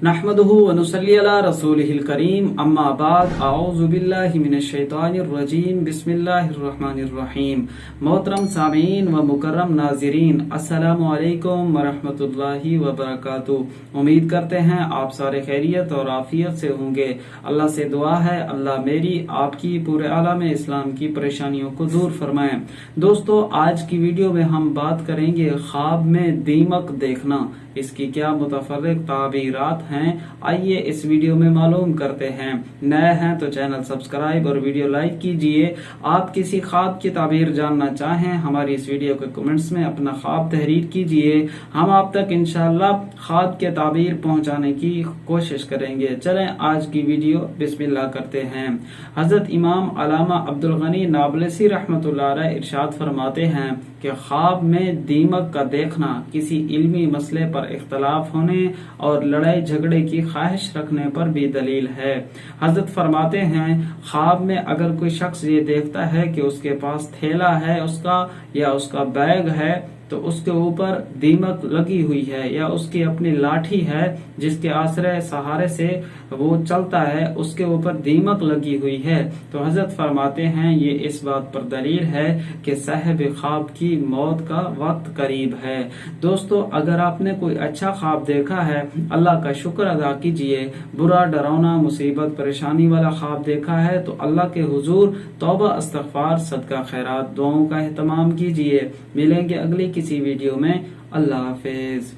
नहमदुहु व नुसल्ली अला रसूलिहिल करीम अम्मा बाद अऊज़ु बिल्लाहि मिनश शैतानिर रजीम बिस्मिल्लाहिर रहमानिर रहीम। मोहतरम सामीन व मुकर्रम नाज़रीन, अस्सलामु अलैकुम व रहमतुल्लाहि व बरकातुहू। उम्मीद करते हैं आप सारे खैरियत और आफियत से होंगे। अल्लाह से दुआ है अल्लाह मेरी आपकी पूरे आलम इस्लाम की परेशानियों को दूर फरमाए। दोस्तों, आज की वीडियो में हम बात करेंगे ख्वाब में दीमक देखना, इसकी क्या मुतफर्रिक ताबीरात हैं। आइए इस वीडियो में मालूम करते हैं। नए हैं तो चैनल सब्सक्राइब और वीडियो लाइक कीजिए। आप किसी ख्वाब की ताबीर जानना चाहें, हमारी इस वीडियो के कमेंट्स में अपना ख्वाब तहरीर कीजिए। हम आप तक इंशाअल्लाह ख्वाब के ताबीर पहुंचाने की कोशिश करेंगे। चलें आज की वीडियो बिस्मिल्लाह करते हैं। हजरत इमाम अल्लामा अब्दुल गनी नाबलसी रहमतुल्लाह अलैह इरशाद फरमाते हैं कि ख्वाब में दीमक का देखना किसी इल्मी मसले पर इख्तलाफ होने और लड़ाई झगड़े की ख्वाहिश रखने पर भी दलील है। हजरत फरमाते हैं, ख्वाब में अगर कोई शख्स ये देखता है कि उसके पास थैला है उसका या उसका बैग है तो उसके ऊपर दीमक लगी हुई है, या उसकी अपनी लाठी है जिसके आश्रय सहारे से वो चलता है उसके ऊपर दीमक लगी हुई है, तो हजरत फरमाते हैं ये इस बात पर दलील है कि साहिब ख्वाब की मौत का वक्त करीब है। दोस्तों, अगर आपने कोई अच्छा ख्वाब देखा है, अल्लाह का शुक्र अदा कीजिए। बुरा, डरावना, मुसीबत, परेशानी वाला ख्वाब देखा है तो अल्लाह के हुजूर तौबा, इस्तग़फ़ार, सदका, खैरात, दुआओं का एहतमाम कीजिए। मिलेंगे अगली किसी वीडियो में। अल्लाह हाफिज।